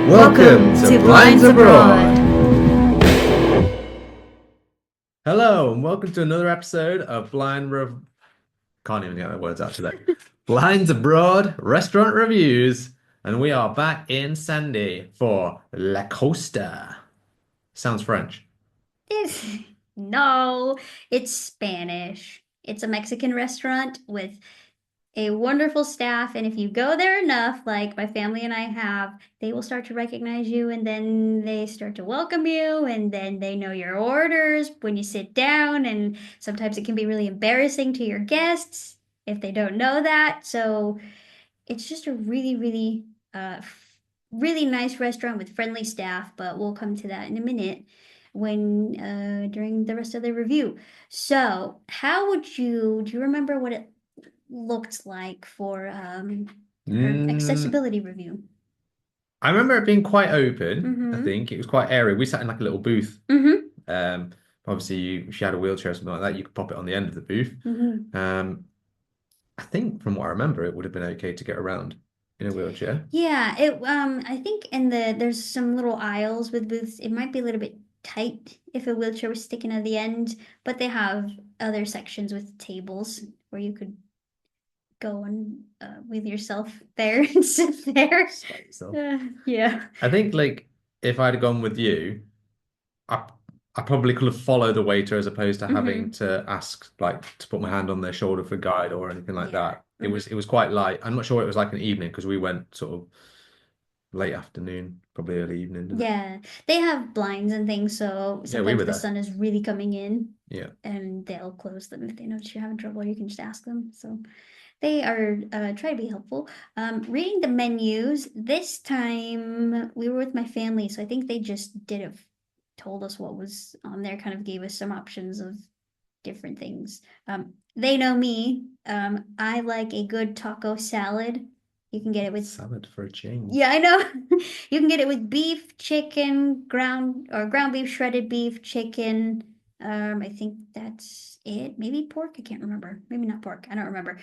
Welcome to Blinds Abroad. Hello, and welcome to another episode of Can't even get the words out today. Blinds Abroad Restaurant Reviews, and we are back in Sandy for La Costa. Sounds French. No, it's Spanish. It's a Mexican restaurant with a wonderful staff, and if you go there enough, like my family and I have, they will start to recognize you, and then they start to welcome you, and then they know your orders when you sit down, and sometimes it can be really embarrassing to your guests if they don't know that. So it's just a really nice restaurant with friendly staff, but we'll come to that in a minute when during the rest of the review. So, do you remember what it looked like for her Mm, accessibility review? I remember it being quite open, I Mm-hmm. think. It was quite airy. We sat in like a little booth. Mm-hmm. Um, Obviously, if she had a wheelchair or something like that, you could pop it on the end of the booth. Mm-hmm. Um, I think from what I remember, it would have been okay to get around in a wheelchair. Yeah, it I think in there's some little aisles with booths. It might be a little bit tight if a wheelchair was sticking at the end, but they have other sections with tables where you could go and with yourself there and sit there. Just by yourself. Yeah. I think like if I'd gone with you, I I probably could have followed the waiter as opposed to having Mm-hmm. to ask like to put my hand on their shoulder for guide or anything like Yeah. that. It Mm-hmm. was it was quite light. I'm not sure it was like an evening because we went sort of late afternoon, probably early evening, didn't it? Yeah. They have blinds and things, so Yeah, we sometimes were the there. sun is really coming in Yeah. and they'll close them if they notice you're having trouble. You can just ask them. So they are try to be helpful. Reading the menus, this time we were with my family, so I think they just did have told us what was on there, kind of gave us some options of different things. They know me. I like a good taco salad. You can get it with, Salad for a change. yeah, I know. You can get it with beef, chicken, ground beef, shredded beef, chicken. I think that's it. Maybe pork. I can't remember. Maybe not pork. I don't remember.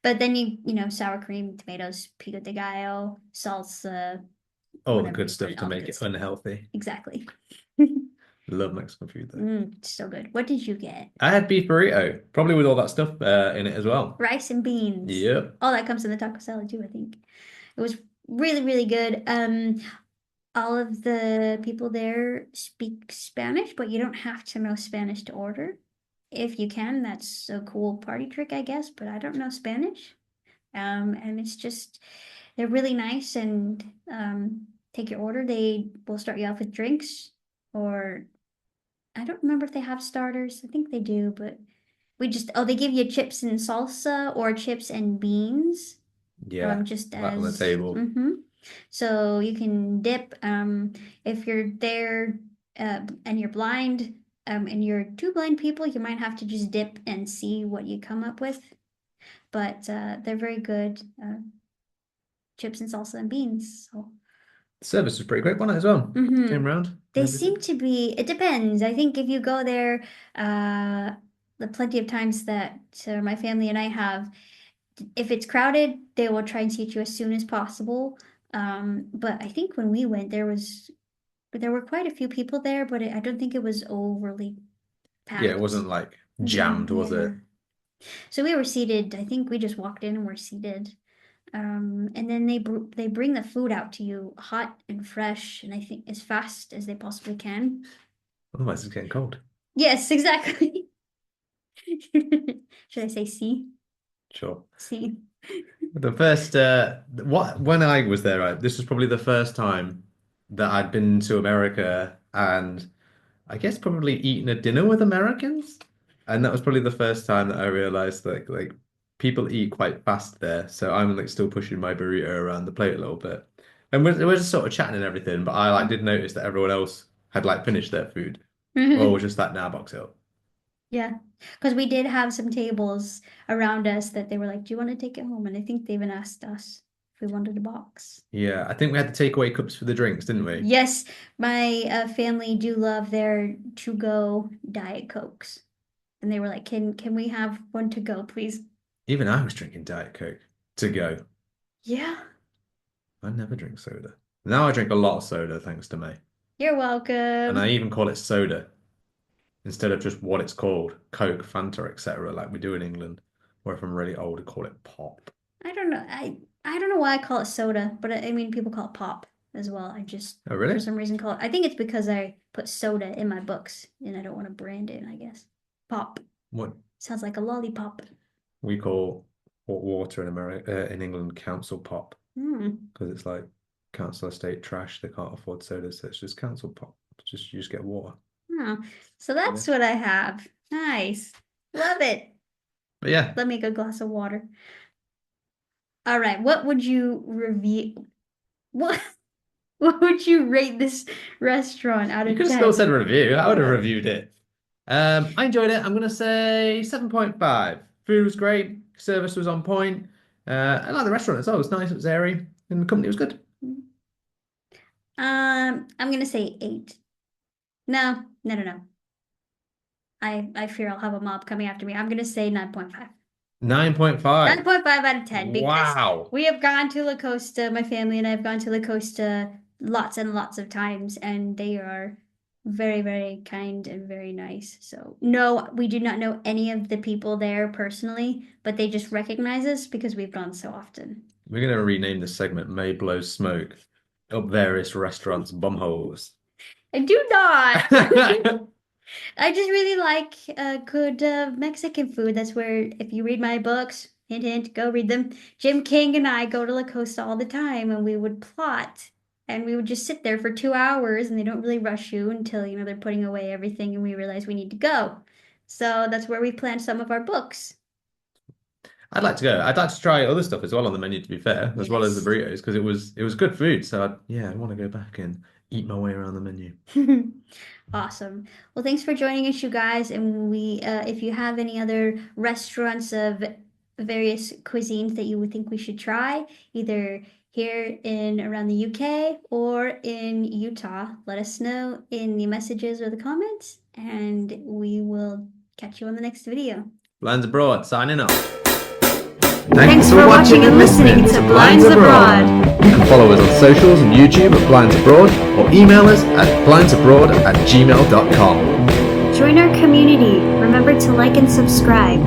But then sour cream, tomatoes, pico de gallo, salsa, All the whatever good you put stuff it, to all the make good it stuff. unhealthy. Exactly. Love Mexican food though. So good. What did you get? I had beef burrito, probably with all that stuff in it as well. Rice and beans. Yep. All that comes in the taco salad too, I think. It was really good. All of the people there speak Spanish, but you don't have to know Spanish to order. If you can, that's a cool party trick, I guess, but I don't know Spanish. And it's just they're really nice and take your order. They will start you off with drinks, or I don't remember if they have starters. I think they do, but they give you chips and salsa or chips and beans. Yeah. Just Right on the as table. so you can dip if you're there and you're blind and you're two blind people, you might have to just dip and see what you come up with. But they're very good chips and salsa and beans. So Service was pretty quick, wasn't it, as well? Came hmm around and they everything. seem to be. It depends. I think if you go there, the plenty of times that my family and I have, if it's crowded, they will try and seat you as soon as possible. But I think when we went, there were quite a few people there, but I don't think it was overly Yeah, it packed. wasn't like jammed, was Yeah. it? So we were seated. I think we just walked in and were seated. And then they bring the food out to you hot and fresh, and I think as fast as they possibly can. Otherwise, it's getting cold. Yes, exactly. Should I say see? Sure. See. The first, what when I was there, right, this was probably the first time that I'd been to America, and I guess probably eaten a dinner with Americans, and that was probably the first time that I realized that like people eat quite fast there. So I'm like still pushing my burrito around the plate a little bit, and we're just sort of chatting and everything. But I like did notice that everyone else had like finished their food, or was just that now box out. Yeah, because we did have some tables around us that they were like, "Do you want to take it home?" And I think they even asked us if we wanted a box. Yeah, I think we had the takeaway cups for the drinks, didn't we? Yes, my family do love their to-go Diet Cokes, and they were like, "Can we have one to go, please?" Even I was drinking Diet Coke. to go. Yeah. I never drink soda. Now I drink a lot of soda thanks to May. You're And I welcome. even call it soda instead of just what it's called, Coke, Fanta, etc., like we do in England. Or if I'm really old, I call it pop. I don't know. I don't know why I call it soda, but I mean people call it pop as well. I just Oh, for really? some reason call it. I think it's because I put soda in my books and I don't want to brand it, I guess. Pop. What Sounds like a lollipop. we call hot water in America, in England, council pop, Hmm. because it's like council estate trash. They can't afford soda, so it's just council pop. You just get water. Oh, so Yeah. that's what I have. Nice. Love it. But yeah, Let me get a glass of water. All right. What would you review? What what would you rate this restaurant out you of could have still 10? said review. I would have reviewed it. I enjoyed it. I'm gonna say 7.5. Food was great. Service was on point. I like the restaurant as well. It was nice. It was airy, and the company was good. I'm gonna say 8. No, no, no, no. I fear I'll have a mob coming after me. I'm gonna say 9.5. 9.5. 9.5 out of 10 because Wow. we have gone to La Costa, my family and I have gone to La Costa lots and lots of times, and they are very, very kind and very nice. So, no, we do not know any of the people there personally, but they just recognize us because we've gone so often. We're gonna rename this segment May Blows Smoke up various restaurants bumholes. I do not. I just really like good Mexican food. That's where, if you read my books, hint, hint, go read them. Jim King and I go to La Costa all the time, and we would plot, and we would just sit there for 2 hours, and they don't really rush you until they're putting away everything, and we realize we need to go. So that's where we planned some of our books. I'd like to go. I'd like to try other stuff as well on the menu, to be fair, as well as the Yes. burritos, because it was good food. So yeah, I want to go back and eat my way around the menu. Awesome. Well, thanks for joining us, you guys. And if you have any other restaurants of various cuisines that you would think we should try, either here in around the UK or in Utah, let us know in the messages or the comments, and we will catch you on the next video. Blinds Abroad, signing off. Thanks for watching and listening to Blinds Abroad. And follow us on socials and YouTube at Blinds Abroad or email us at blindsabroad@gmail.com. Join our community. Remember to like and subscribe.